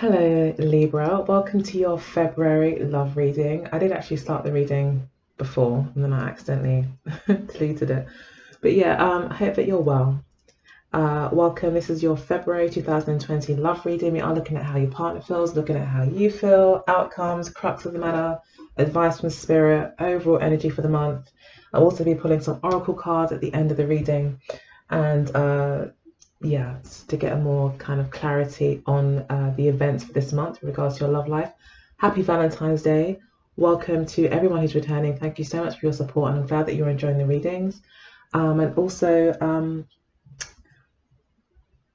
Hello, Libra. Welcome to your February love reading. I did actually start the reading before and then I accidentally deleted it. But yeah, I hope that you're well. Welcome. This is your February 2020 love reading. We are looking at how your partner feels, looking at how you feel, outcomes, crux of the matter, advice from spirit, overall energy for the month. I'll also be pulling some oracle cards at the end of the reading. And yeah, to get a more kind of clarity on the events for this month in regards to your love life. Happy Valentine's Day. Welcome to everyone who's returning. Thank you so much for your support, and I'm glad that you're enjoying the readings. And also,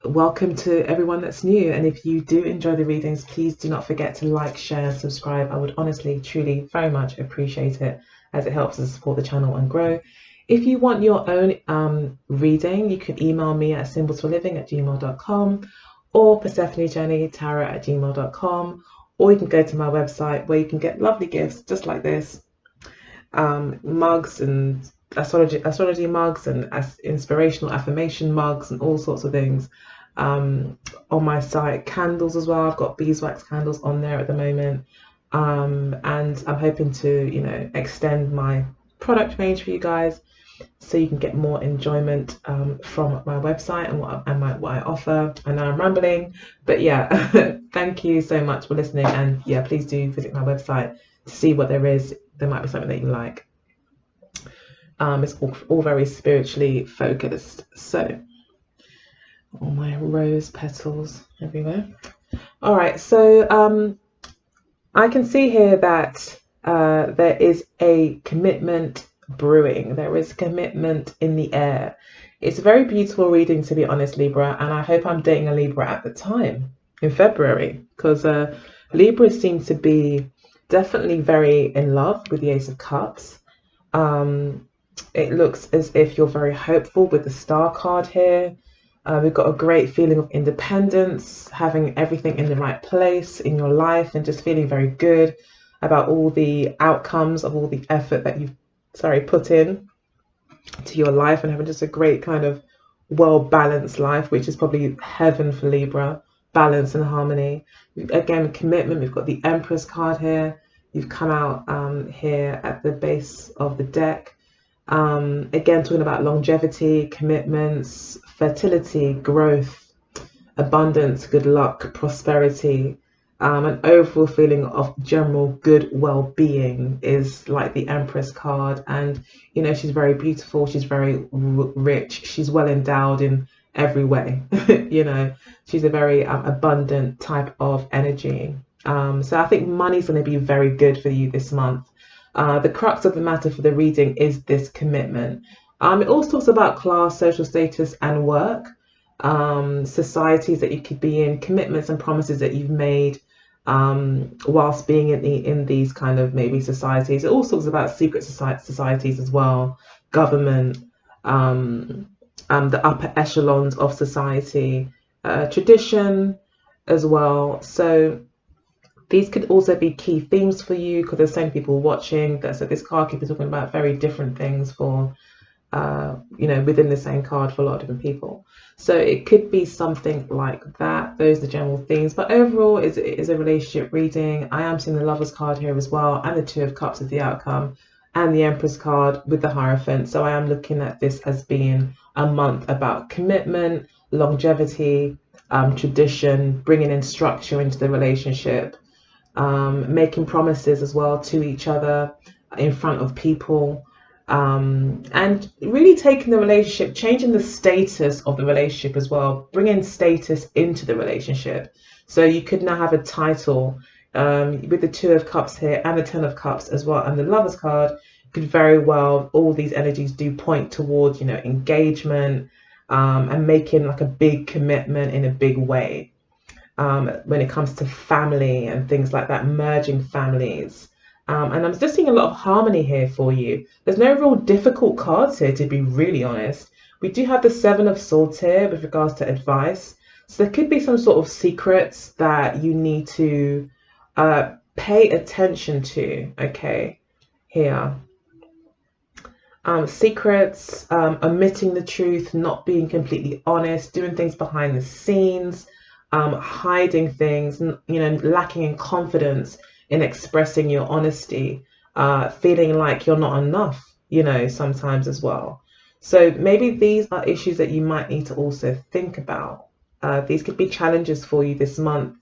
welcome to everyone that's new. And if you do enjoy the readings, please do not forget to like, share, and subscribe. I would honestly, truly, very much appreciate it, as it helps us support the channel and grow. If you want your own reading, you can email me at symbolsforliving@gmail.com or persephonejourneytarot@gmail.com, or you can go to my website where you can get lovely gifts just like this, mugs and astrology mugs and inspirational affirmation mugs and all sorts of things. On my site, candles as well. I've got beeswax candles on there at the moment, and I'm hoping to extend my product range for you guys, so you can get more enjoyment from my website and what I offer. I know I'm rambling, but yeah, thank you so much for listening. And yeah, please do visit my website to see what there is. There might be something that you like. It's all very spiritually focused. So, all my rose petals everywhere. All right, so I can see here that there is a commitment brewing. There is commitment in the air. It's a very beautiful reading, to be honest, Libra, and I hope I'm dating a Libra at the time in February, because Libra seems to be definitely very in love with the Ace of Cups. It looks as if you're very hopeful with the Star card here. We've got a great feeling of independence, having everything in the right place in your life, and just feeling very good about all the outcomes of all the effort that you've put in to your life, and having just a great kind of well-balanced life, which is probably heaven for Libra. Balance and harmony. Again, commitment. We've got the Empress card here. You've come out here at the base of the deck. Again, talking about longevity, commitments, fertility, growth, abundance, good luck, prosperity, an overall feeling of general good well-being is like the Empress card. And she's very beautiful, she's very rich, she's well endowed in every way. She's a very abundant type of energy. So I think money's going to be very good for you this month. The crux of the matter for the reading is this commitment. It also talks about class, social status, and work, societies that you could be in, commitments and promises that you've made whilst being in these kind of maybe societies. It also talks about secret societies as well, government, the upper echelons of society, tradition as well. So these could also be key themes for you, because there's so many people watching. So this card keeps talking about very different things for, within the same card for a lot of different people. So it could be something like that. Those are the general themes. But overall, it is a relationship reading. I am seeing the Lovers card here as well, and the Two of Cups as the outcome, and the Empress card with the Hierophant. So I am looking at this as being a month about commitment, longevity, tradition, bringing in structure into the relationship, making promises as well to each other in front of people, and really taking the relationship, changing the status of the relationship as well, bringing status into the relationship. So you could now have a title with the Two of Cups here and the Ten of Cups as well, and the Lovers card could very well, all these energies do point towards engagement, and making like a big commitment in a big way. When it comes to family and things like that, merging families. And I'm just seeing a lot of harmony here for you. There's no real difficult cards here, to be really honest. We do have the Seven of Swords here with regards to advice. So there could be some sort of secrets that you need to pay attention to, okay, here. Secrets, omitting the truth, not being completely honest, doing things behind the scenes, hiding things, lacking in confidence in expressing your honesty, feeling like you're not enough, sometimes as well. So maybe these are issues that you might need to also think about. These could be challenges for you this month.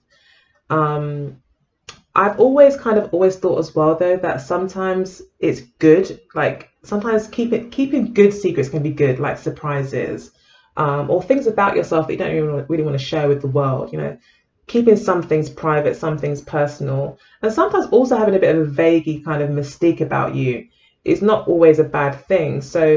I've always thought as well though that sometimes it's good, like sometimes keeping good secrets can be good, like surprises, or things about yourself that you don't even really want to share with the world, keeping some things private, some things personal, and sometimes also having a bit of a vaguey kind of mystique about you is not always a bad thing. So,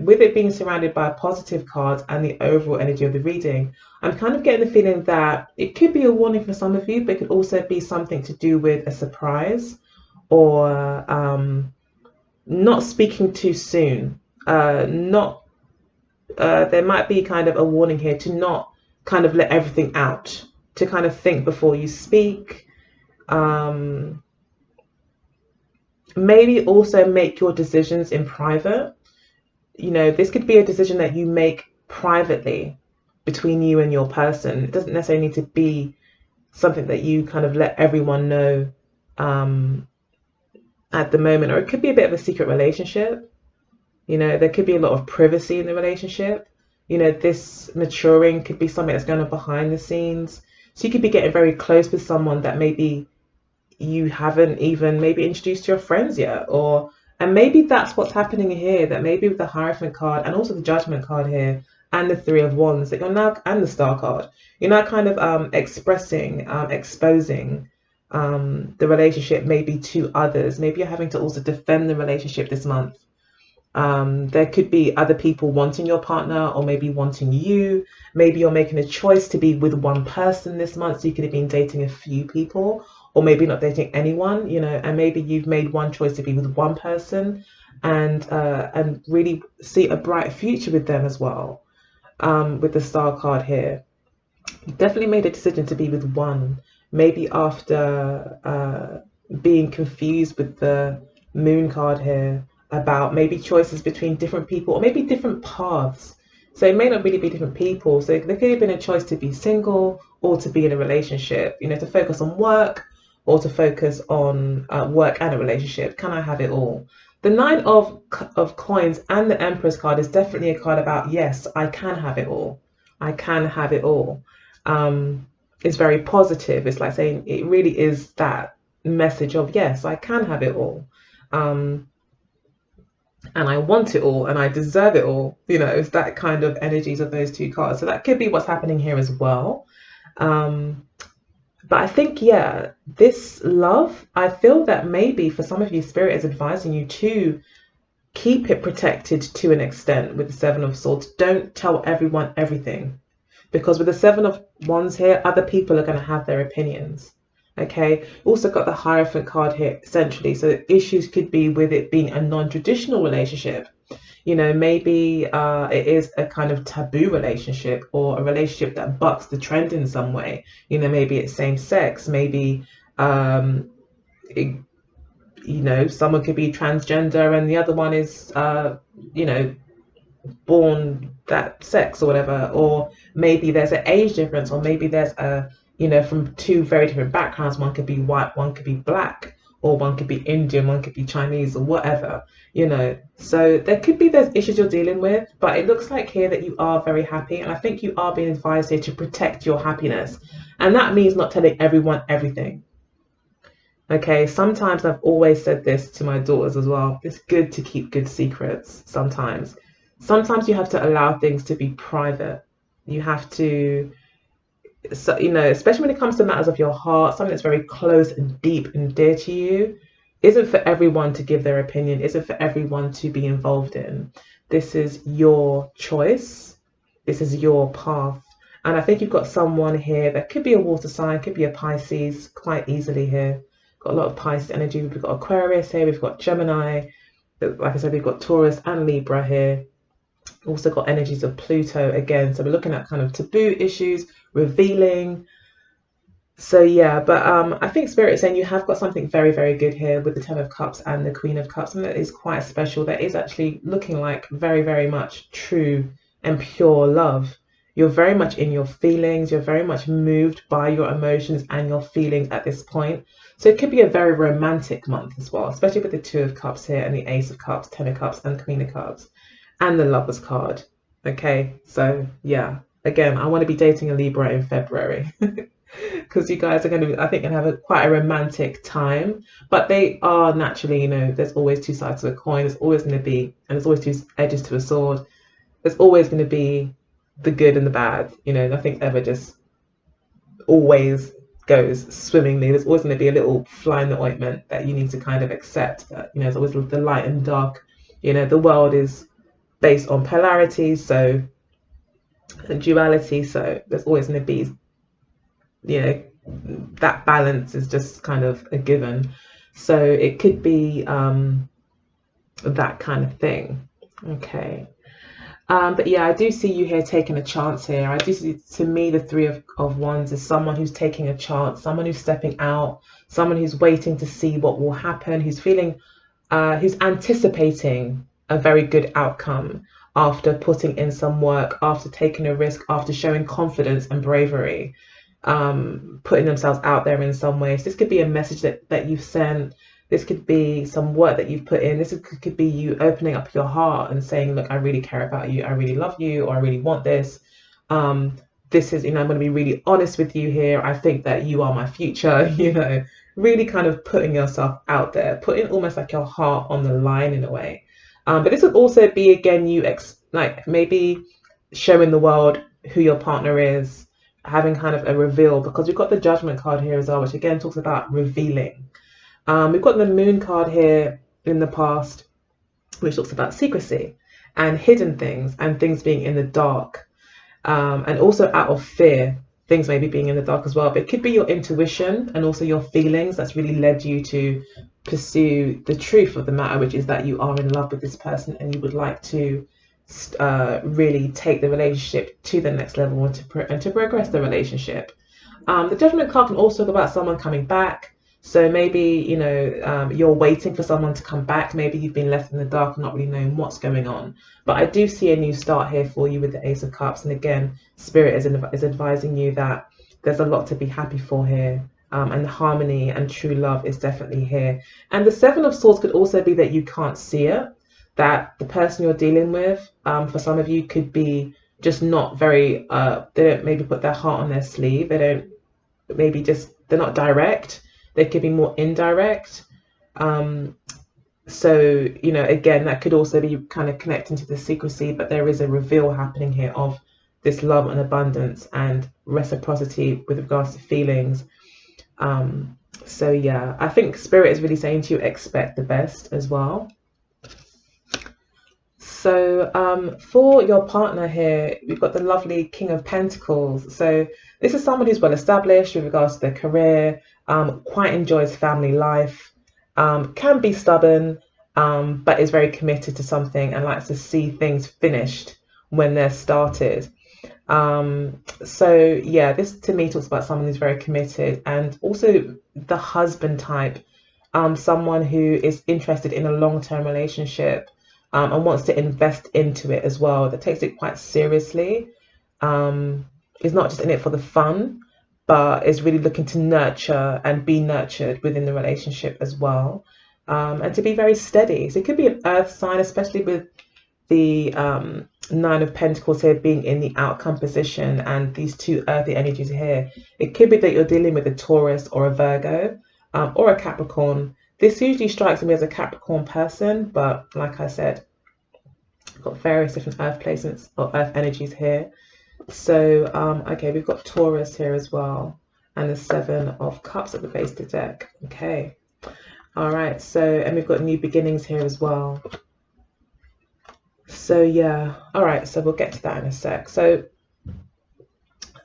with it being surrounded by positive cards and the overall energy of the reading, I'm kind of getting the feeling that it could be a warning for some of you, but it could also be something to do with a surprise or not speaking too soon. Not There might be kind of a warning here to not kind of let everything out, to kind of think before you speak. Maybe also make your decisions in private. This could be a decision that you make privately between you and your person. It doesn't necessarily need to be something that you kind of let everyone know at the moment, or it could be a bit of a secret relationship. There could be a lot of privacy in the relationship. This maturing could be something that's going on behind the scenes. So you could be getting very close with someone that maybe you haven't even maybe introduced to your friends yet, and maybe that's what's happening here, that maybe with the Hierophant card and also the Judgment card here and the Three of Wands, that you're now, and the Star card, you're now kind of expressing, exposing the relationship maybe to others. Maybe you're having to also defend the relationship this month. There could be other people wanting your partner or maybe wanting you. Maybe you're making a choice to be with one person this month, so you could have been dating a few people, or maybe not dating anyone, and maybe you've made one choice to be with one person and really see a bright future with them as well. With the Star card here, you definitely made a decision to be with one, maybe after being confused with the Moon card here about maybe choices between different people or maybe different paths. So it may not really be different people. So there could have been a choice to be single or to be in a relationship, to focus on work or to focus on work and a relationship. Can I have it all? The Nine of Coins and the Empress card is definitely a card about, yes, I can have it all. I can have it all. It's very positive. It's like saying it really is that message of, yes, I can have it all. And I want it all and I deserve it all. It's that kind of energies of those two cards. So that could be what's happening here as well. But I think, yeah, this love, I feel that maybe for some of you, Spirit is advising you to keep it protected to an extent with the Seven of Swords. Don't tell everyone everything, because with the Seven of Wands here, other people are going to have their opinions. Okay, also got the Hierophant card here essentially, so issues could be with it being a non-traditional relationship. Maybe it is a kind of taboo relationship or a relationship that bucks the trend in some way. Maybe it's same sex, maybe someone could be transgender and the other one is born that sex or whatever, or maybe there's an age difference, or maybe there's a from two very different backgrounds. One could be white, one could be black, or one could be Indian, one could be Chinese, or whatever, So there could be those issues you're dealing with, but it looks like here that you are very happy, and I think you are being advised here to protect your happiness, and that means not telling everyone everything. Okay, sometimes I've always said this to my daughters as well. It's good to keep good secrets sometimes. Sometimes you have to allow things to be private. You have to, so especially when it comes to matters of your heart, something that's very close and deep and dear to you, isn't for everyone to give their opinion, isn't for everyone to be involved in. This is your choice, this is your path, and I think you've got someone here that could be a water sign, could be a Pisces quite easily here. Got a lot of Pisces energy. We've got Aquarius here, we've got Gemini, like I said, we've got Taurus and Libra here. Also got energies of Pluto again, so we're looking at kind of taboo issues, revealing. So yeah, but I think Spirit is saying you have got something very, very good here with the Ten of Cups and the Queen of Cups, and that is quite special. That is actually looking like very, very much true and pure love. You're very much in your feelings. You're very much moved by your emotions and your feelings at this point. So it could be a very romantic month as well, especially with the Two of Cups here and the Ace of Cups, Ten of Cups, and Queen of Cups, and the Lovers card. Okay, so yeah, again, I want to be dating a Libra in February. Because you guys are going to, I think, going to have quite a romantic time. But they are naturally, there's always two sides of a coin. There's always going to be, and there's always two edges to a sword. There's always going to be the good and the bad. Nothing ever just always goes swimmingly. There's always going to be a little fly in the ointment that you need to kind of accept. That there's always the light and dark. The world is based on polarity, so and duality. So there's always going to be that balance is just kind of a given. So it could be that kind of thing. Okay. But yeah, I do see you here taking a chance here. I do see, to me, the Three of Wands is someone who's taking a chance, someone who's stepping out, someone who's waiting to see what will happen, who's feeling, who's anticipating a very good outcome after putting in some work, after taking a risk, after showing confidence and bravery, putting themselves out there in some ways. This could be a message that you've sent. This could be some work that you've put in. This could be you opening up your heart and saying, look, I really care about you. I really love you, or I really want this. This is, I'm going to be really honest with you here. I think that you are my future, really kind of putting yourself out there, putting almost like your heart on the line in a way. But this would also be, again, you like maybe showing the world who your partner is, having kind of a reveal, because we've got the Judgment card here as well, which again talks about revealing. We've got the Moon card here in the past, which talks about secrecy and hidden things and things being in the dark, and also out of fear, things maybe being in the dark as well. But it could be your intuition and also your feelings that's really led you to pursue the truth of the matter, which is that you are in love with this person and you would like to really take the relationship to the next level and to progress the relationship. The Judgment card can also talk about someone coming back. So maybe, you're waiting for someone to come back. Maybe you've been left in the dark and not really knowing what's going on. But I do see a new start here for you with the Ace of Cups. And again, Spirit is advising you that there's a lot to be happy for here. And harmony and true love is definitely here. And the Seven of Swords could also be that you can't see it. That the person you're dealing with, for some of you, could be just not very, they don't maybe put their heart on their sleeve. They don't, maybe just, they're not direct. They could be more indirect. So, again, that could also be kind of connecting to the secrecy, but there is a reveal happening here of this love and abundance and reciprocity with regards to feelings. So yeah, I think Spirit is really saying to you, expect the best as well. So for your partner here, we've got the lovely King of Pentacles. So this is someone who's well established with regards to their career, quite enjoys family life, can be stubborn, but is very committed to something and likes to see things finished when they're started. So yeah, this to me talks about someone who's very committed, and also the husband type, someone who is interested in a long-term relationship, and wants to invest into it as well, that takes it quite seriously, is not just in it for the fun, but is really looking to nurture and be nurtured within the relationship as well, and to be very steady. So it could be an earth sign, especially with the Nine of Pentacles here being in the outcome position and these two earthy energies here. It could be that you're dealing with a Taurus or a Virgo, or a Capricorn. This usually strikes me as a Capricorn person, but like I said, I've got various different earth placements or earth energies here. So, okay, we've got Taurus here as well, and the Seven of Cups at the base of the deck. Okay. All right. So, and we've got new beginnings here as well. So, yeah. All right. So we'll get to that in a sec. So,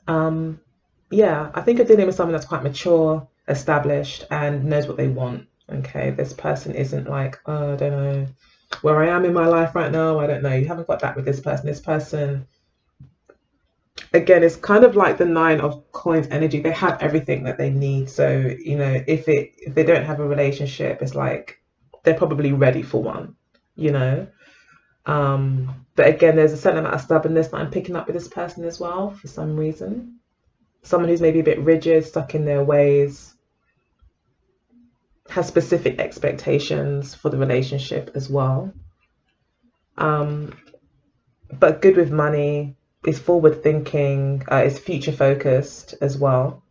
yeah, I think you're dealing with someone that's quite mature, established, and knows what they want. Okay. This person isn't like, oh, I don't know where I am in my life right now. I don't know. You haven't got that with this person. This person, again, it's kind of like the Nine of Coins energy. They have everything that they need. So, if they don't have a relationship, it's like they're probably ready for one, But again, there's a certain amount of stubbornness that I'm picking up with this person as well for some reason. Someone who's maybe a bit rigid, stuck in their ways, has specific expectations for the relationship as well. But good with money, is forward thinking, is future focused as well.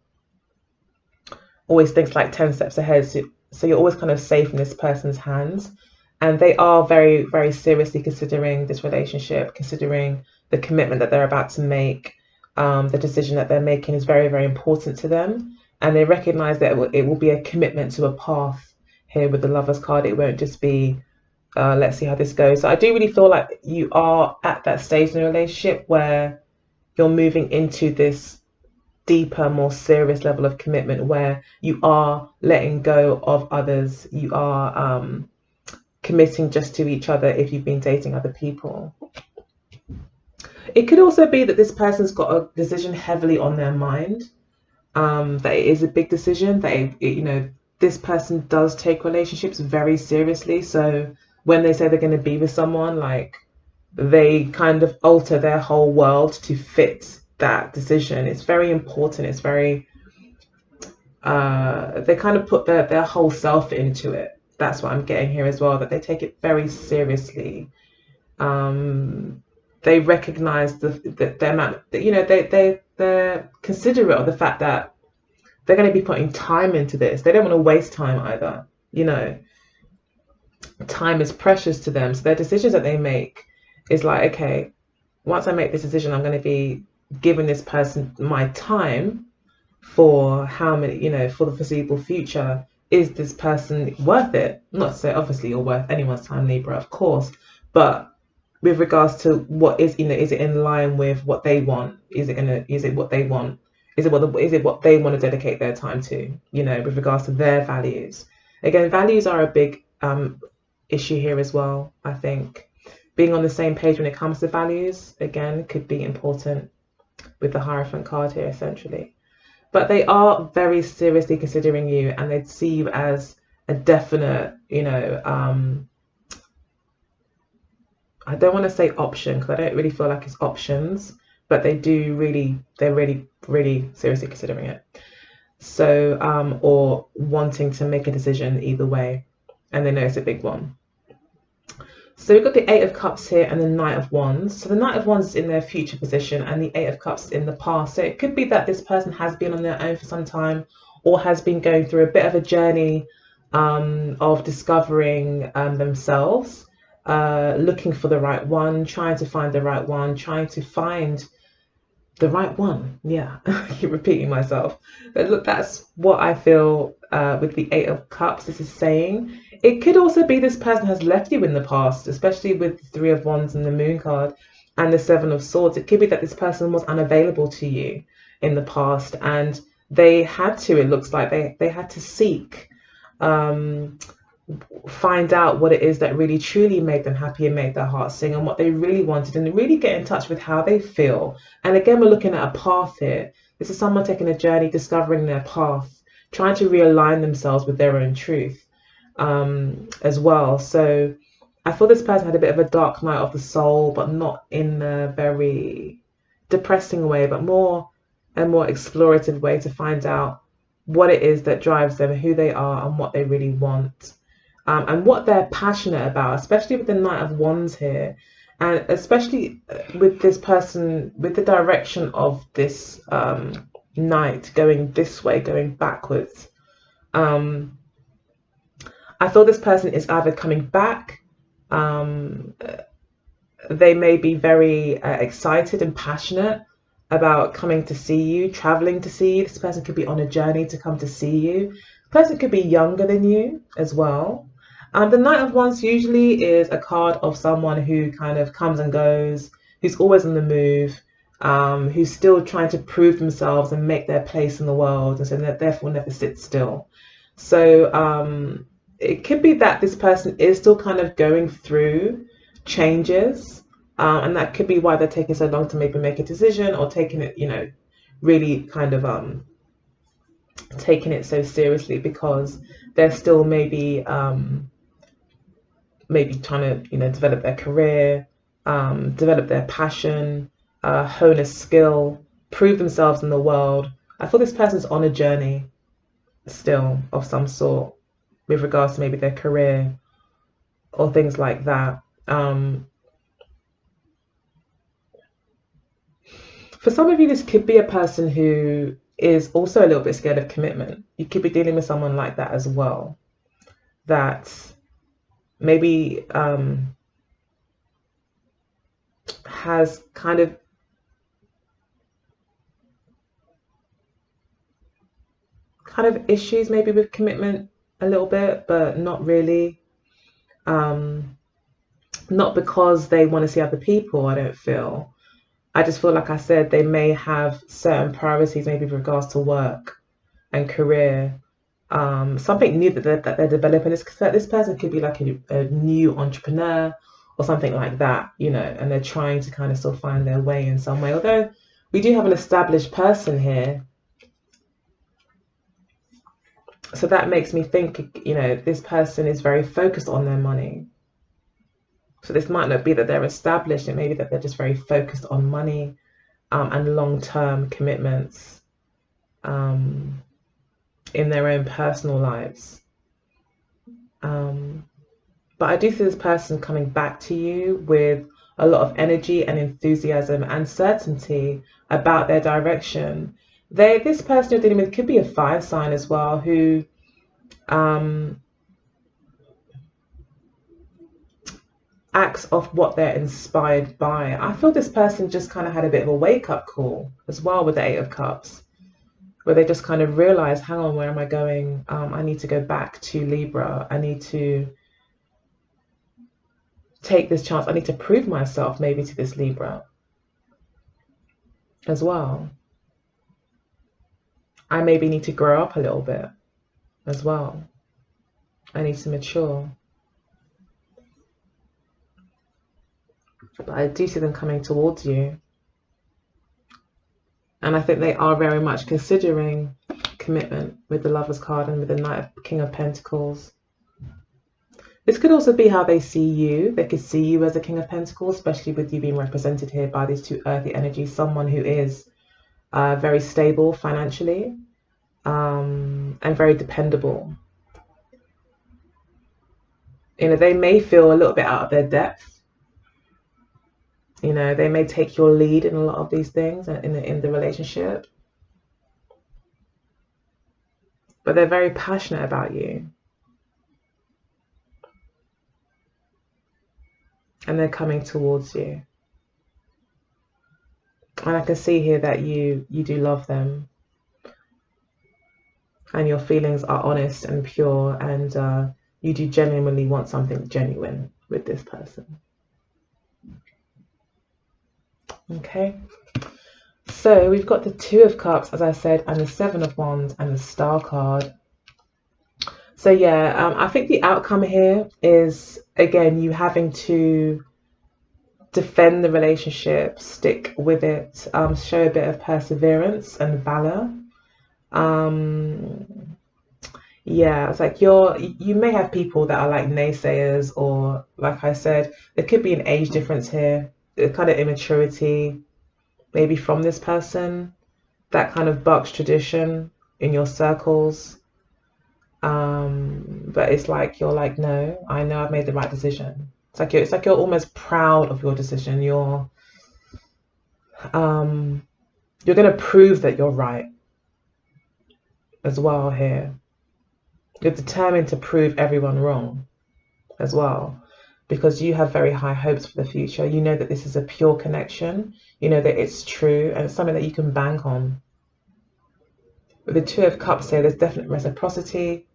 Always thinks like 10 steps ahead. So you're always kind of safe in this person's hands. And they are very, very seriously considering this relationship, considering the commitment that they're about to make. The decision that they're making is very, very important to them. And they recognize that it will be a commitment to a path here with the Lovers card. It won't just be, let's see how this goes. So I do really feel like you are at that stage in a relationship where you're moving into this deeper, more serious level of commitment where you are letting go of others. You are committing just to each other if you've been dating other people. It could also be that this person's got a decision heavily on their mind, that it is a big decision, that this person does take relationships very seriously. So when they say they're going to be with someone, like, they kind of alter their whole world to fit that decision. It's very important. It's very, they kind of put their whole self into it. That's what I'm getting here as well, that they take it very seriously. They recognize the amount that, they're considerate of the fact that they're going to be putting time into this. They don't want to waste time either. Time is precious to them. So their decisions that they make is like, okay, once I make this decision, I'm going to be giving this person my time for how many, for the foreseeable future. Is this person worth it? Not to say obviously you're worth anyone's time, Libra, of course, but with regards to what is, is it in line with what they want? Is it what they want? Is it what they want to dedicate their time to? With regards to their values. Again, values are a big issue here as well. I think being on the same page when it comes to values, again, could be important with the Hierophant card here, essentially. But they are very seriously considering you, and they see you as a definite, I don't want to say option because I don't really feel like it's options, but they're really, really seriously considering it. So, or wanting to make a decision either way, and they know it's a big one. So we've got the Eight of Cups here and the Knight of Wands. So the Knight of Wands is in their future position and the Eight of Cups in the past. So it could be that this person has been on their own for some time, or has been going through a bit of a journey of discovering themselves, looking for the right one, trying to find the right one, trying to find the right one. Yeah, I keep repeating myself. But look, that's what I feel with the Eight of Cups. This is saying it could also be this person has left you in the past, especially with the Three of Wands and the Moon card and the Seven of Swords. It could be that this person was unavailable to you in the past, and they had to, it looks like they had to seek, find out what it is that really truly made them happy and made their hearts sing, and what they really wanted, and really get in touch with how they feel. And again, we're looking at a path here. This is someone taking a journey, discovering their path, trying to realign themselves with their own truth as well. So I thought this person had a bit of a dark night of the soul, but not in a very depressing way, but more a more explorative way to find out what it is that drives them, who they are, and what they really want, and what they're passionate about, especially with the Knight of Wands here, and especially with this person, with the direction of this knight going this way, going backwards. I feel this person is either coming back, they may be very excited and passionate about coming to see you, traveling to see you. This person could be on a journey to come to see you. This person could be younger than you as well. The Knight of Wands usually is a card of someone who kind of comes and goes, who's always on the move, who's still trying to prove themselves and make their place in the world, and so therefore never sit still. So it could be that this person is still kind of going through changes, and that could be why they're taking so long to maybe make a decision, or taking it, really kind of taking it so seriously, because they're still maybe maybe trying to, develop their career, develop their passion, hone a skill, prove themselves in the world. I feel this person's on a journey still of some sort with regards to maybe their career or things like that. For some of you, this could be a person who is also a little bit scared of commitment. You could be dealing with someone like that as well, that maybe has kind of issues maybe with commitment a little bit, but not really. Not because they want to see other people, I don't feel. I just feel, like I said, they may have certain priorities, maybe with regards to work and career. Something new that they're developing. This person could be like a new entrepreneur or something like that, and they're trying to kind of still find their way in some way. Although we do have an established person here. So that makes me think, this person is very focused on their money. So this might not be that they're established, it may be that they're just very focused on money and long-term commitments in their own personal lives. But I do see this person coming back to you with a lot of energy and enthusiasm and certainty about their direction. This person you're dealing with could be a fire sign as well, who acts off what they're inspired by. I feel this person just kind of had a bit of a wake-up call as well with the Eight of Cups, where they just kind of realize, hang on, where am I going? I need to go back to Libra. I need to take this chance. I need to prove myself maybe to this Libra as well. I maybe need to grow up a little bit as well. I need to mature. But I do see them coming towards you. And I think they are very much considering commitment with the Lovers card and with the King of Pentacles. This could also be how they see you. They could see you as a King of Pentacles, especially with you being represented here by these two earthy energies. Someone who is very stable financially and very dependable. They may feel a little bit out of their depth. They may take your lead in a lot of these things in the relationship. But they're very passionate about you. And they're coming towards you. And I can see here that you do love them. And your feelings are honest and pure. And you do genuinely want something genuine with this person. Okay. So we've got the Two of Cups, as I said, and the Seven of Wands and the Star card. So yeah, I think the outcome here is, again, you having to defend the relationship, stick with it, show a bit of perseverance and valor. Yeah, it's like you may have people that are like naysayers, or like I said, there could be an age difference here, a kind of immaturity, maybe from this person, that kind of bucks tradition in your circles. But it's like you're like, no, I know I've made the right decision. It's like you're almost proud of your decision. You're going to prove that you're right as well here. You're determined to prove everyone wrong as well, because you have very high hopes for the future. You know that this is a pure connection. You know that it's true and it's something that you can bank on. With the Two of Cups here, there's definite reciprocity.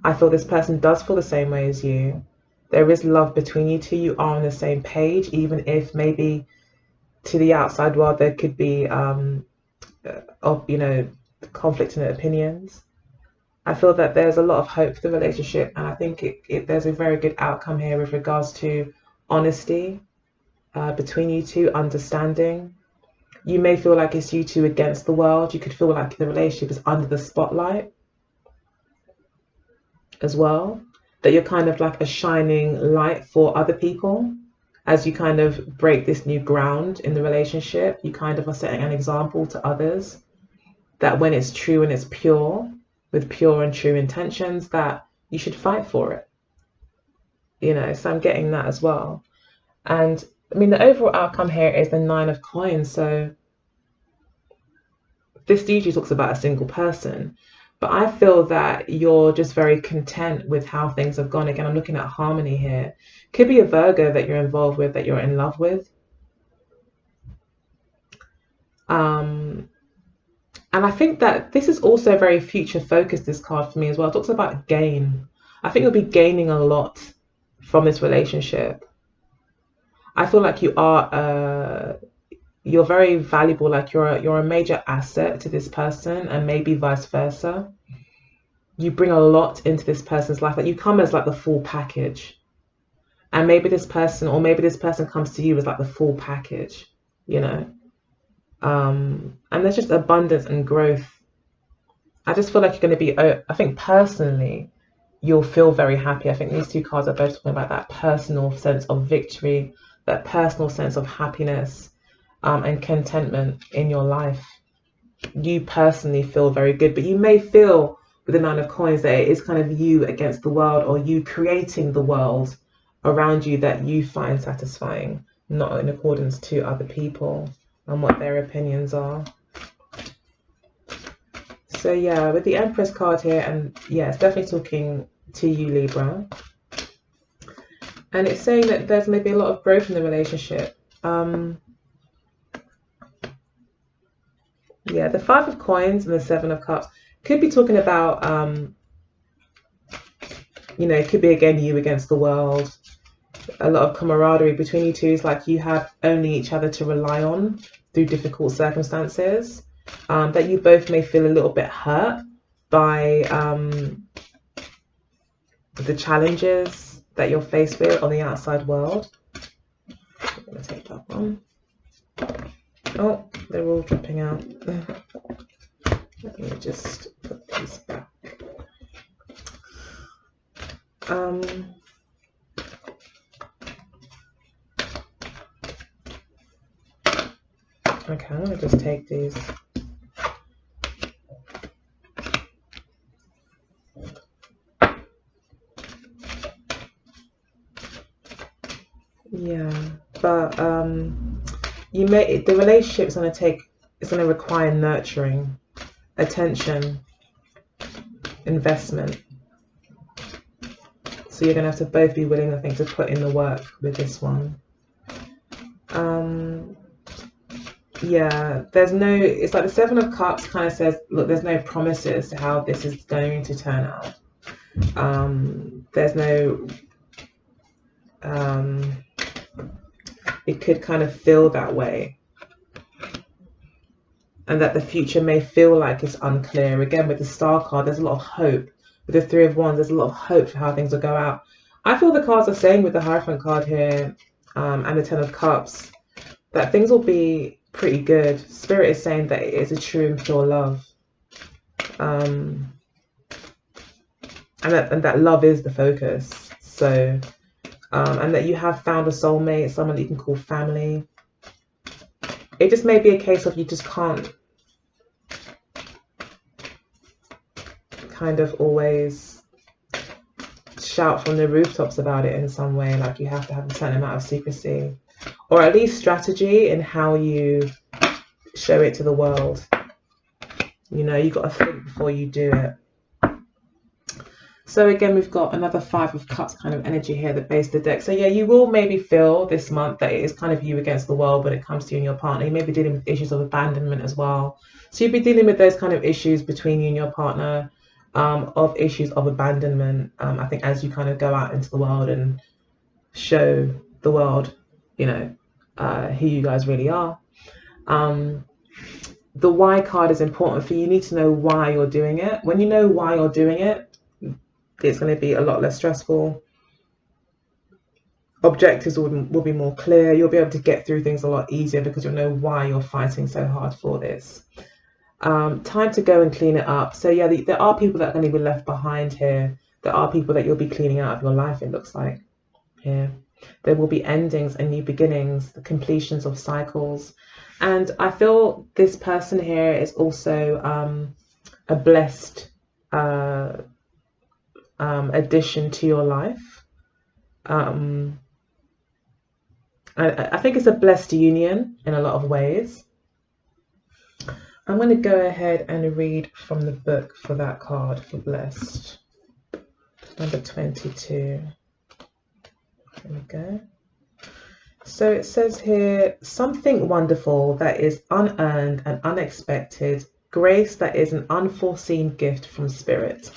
I feel this person does feel the same way as you. There is love between you two. You are on the same page, even if maybe to the outside world there could be conflict in opinions. I feel that there's a lot of hope for the relationship, and I think there's a very good outcome here with regards to honesty between you two, understanding. You may feel like it's you two against the world. You could feel like the relationship is under the spotlight as well. that you're kind of like a shining light for other people. As you kind of break this new ground in the relationship, you kind of are setting an example to others that when it's true and it's pure, with pure and true intentions, that you should fight for it. So I'm getting that as well. And I mean, the overall outcome here is the 9 of coins. So this usually talks about a single person, but I feel that you're just very content with how things have gone. Again, I'm looking at harmony here. Could be a Virgo that you're involved with, that you're in love with. And I think that this is also very future focused, this card for me as well. It talks about gain. I think you'll be gaining a lot from this relationship. I feel like you're very valuable, like you're a major asset to this person, and maybe vice versa. You bring a lot into this person's life, like you come as like the full package. And maybe this person comes to you as like the full package, and there's just abundance and growth. I just feel like you're going to be, I think personally, you'll feel very happy. I think these two cards are both talking about that personal sense of victory, that personal sense of happiness, and contentment in your life. You personally feel very good, but you may feel with the 9 of coins that it is kind of you against the world, or you creating the world around you that you find satisfying, not in accordance to other people and what their opinions are. So yeah, with the Empress card here, and yeah, it's definitely talking to you, Libra. And it's saying that there's maybe a lot of growth in the relationship. Yeah, the 5 of coins and the 7 of cups could be talking about, it could be again you against the world. A lot of camaraderie between you two is like you have only each other to rely on through difficult circumstances. That you both may feel a little bit hurt by the challenges that you're faced with on the outside world. I'm going to take that one. Oh, they're all dropping out. Let me just put these back. Okay, I'm going to just take these. Yeah, but the relationship is going to require nurturing, attention, investment. So you're going to have to both be willing, I think, to put in the work with this one. Yeah, it's like the 7 of cups kind of says, look, there's no promises to how this is going to turn out. There's no, it could kind of feel that way. And that the future may feel like it's unclear. Again, with the Star card, there's a lot of hope. With the 3 of Wands, there's a lot of hope for how things will go out. I feel the cards are saying with the Hierophant card here, and the 10 of Cups, that things will be pretty good. Spirit is saying that it is a true and pure love. And that love is the focus. So, and that you have found a soulmate, someone that you can call family. It just may be a case of you just can't kind of always shout from the rooftops about it in some way. Like you have to have a certain amount of secrecy, or at least strategy in how you show it to the world. You got to think before you do it. So again, we've got another 5 of Cups kind of energy here, the base of the deck. So yeah, you will maybe feel this month that it is kind of you against the world when it comes to you and your partner. You may be dealing with issues of abandonment as well. So you'll be dealing with those kind of issues between you and your partner, of issues of abandonment. I think as you kind of go out into the world and show the world, who you guys really are. The why card is important for you. You need to know why you're doing it. When you know why you're doing it, it's going to be a lot less stressful. Objectives will be more clear. You'll be able to get through things a lot easier because you'll know why you're fighting so hard for this. Time to go and clean it up. So yeah, there are people that are going to be left behind here There are people that you'll be cleaning out of your life, it looks like here. There will be endings and new beginnings, the completions of cycles. And I feel this person here is also a blessed addition to your life. I think it's a blessed union in a lot of ways. I'm going to go ahead and read from the book for that card for blessed. Number 22. There we go. So it says here, something wonderful that is unearned and unexpected, grace that is an unforeseen gift from spirit.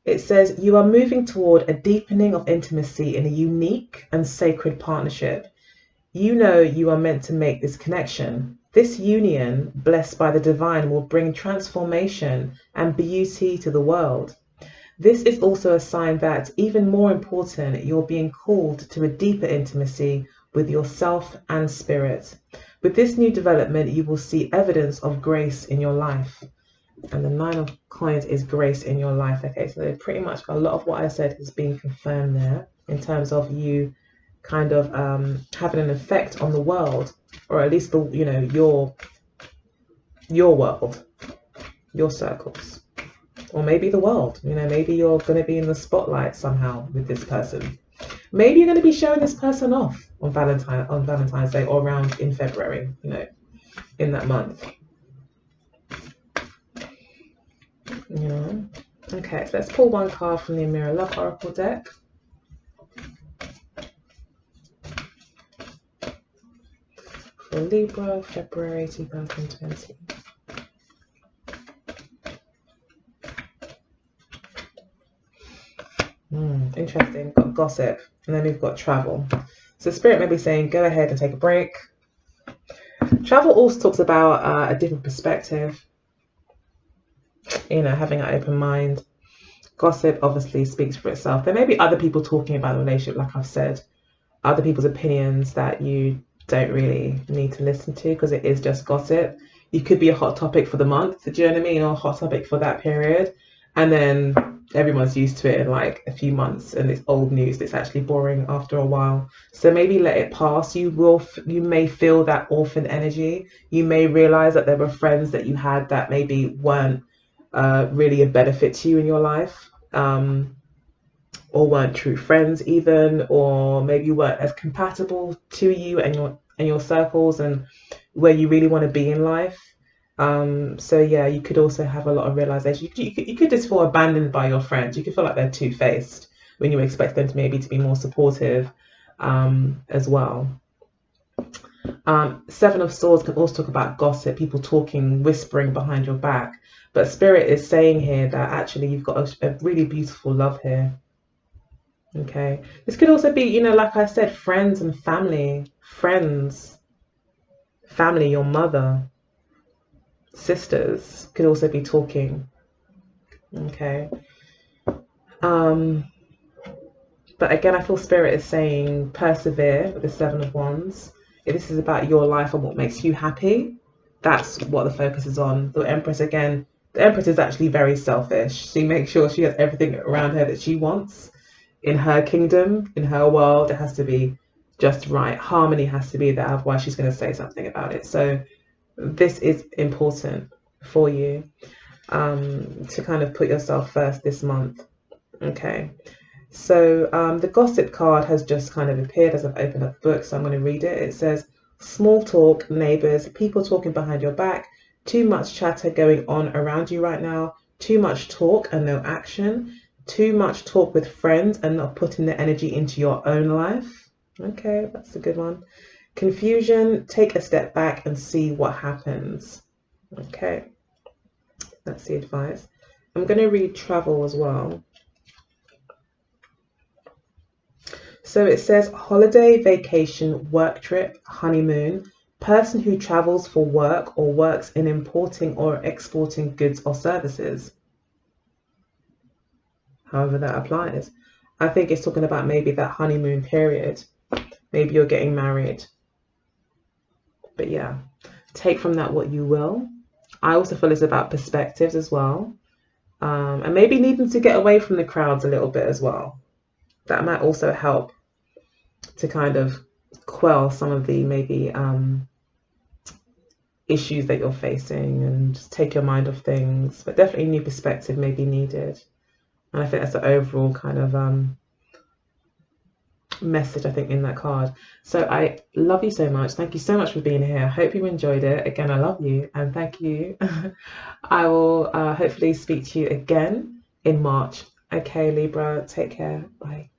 It says, you are moving toward a deepening of intimacy in a unique and sacred partnership. You know you are meant to make this connection. This union, blessed by the divine, will bring transformation and beauty to the world. This is also a sign that, even more important, you're being called to a deeper intimacy with yourself and spirit. With this new development, you will see evidence of grace in your life. And the 9 of coins is grace in your life. Okay, so pretty much a lot of what I said has been confirmed there in terms of you kind of having an effect on the world, or at least the your world, your circles. Or maybe the world, maybe you're going to be in the spotlight somehow with this person. Maybe you're going to be showing this person off on Valentine's Day or around in February, in that month. Okay, so let's pull one card from the Mirror Love Oracle deck. For Libra, February 2020. Interesting. Got gossip, and then we've got travel. So Spirit may be saying, go ahead and take a break. Travel also talks about a different perspective, having an open mind. Gossip obviously speaks for itself. There may be other people talking about the relationship, like I've said, other people's opinions that you don't really need to listen to because it is just gossip. You could be a hot topic for the month, do you know what I mean, or a hot topic for that period, and then everyone's used to it in like a few months and it's old news that's actually boring after a while. So maybe let it pass. You may feel that orphan energy. You may realize that there were friends that you had that maybe weren't really a benefit to you in your life, or weren't true friends even, or maybe weren't as compatible to you and your circles and where you really want to be in life. So yeah, you could also have a lot of realization. You could just feel abandoned by your friends. You could feel like they're two-faced when you expect them to maybe to be more supportive as well. 7 of Swords can also talk about gossip, people talking, whispering behind your back. But Spirit is saying here that actually you've got a really beautiful love here. Okay, this could also be, like I said, friends and family. Friends, family, your mother, sisters could also be talking. Okay. But again, I feel Spirit is saying persevere with the 7 of Wands. If this is about your life and what makes you happy, that's what the focus is on. The Empress, again, the Empress is actually very selfish. She makes sure she has everything around her that she wants in her kingdom, in her world. It has to be just right. Harmony has to be there, otherwise she's going to say something about it. So this is important for you to kind of put yourself first this month. Okay, so the gossip card has just kind of appeared as I've opened up the book, so I'm going to read it. It says, small talk, neighbors, people talking behind your back, too much chatter going on around you right now, too much talk and no action, too much talk with friends and not putting the energy into your own life. Okay, that's a good one. Confusion, take a step back and see what happens. Okay, that's the advice. I'm going to read travel as well. So it says holiday, vacation, work trip, honeymoon, person who travels for work or works in importing or exporting goods or services. However that applies. I think it's talking about maybe that honeymoon period. Maybe you're getting married. But yeah, take from that what you will. I also feel it's about perspectives as well. and maybe needing to get away from the crowds a little bit as well. That might also help to kind of quell some of the maybe issues that you're facing and just take your mind off things. But definitely new perspective may be needed. And I think that's the overall kind of message, I think, in that card. So I love you so much. Thank you so much for being here. I hope you enjoyed it. Again, I love you and thank you. I will hopefully speak to you again in March. Okay, Libra, take care. Bye.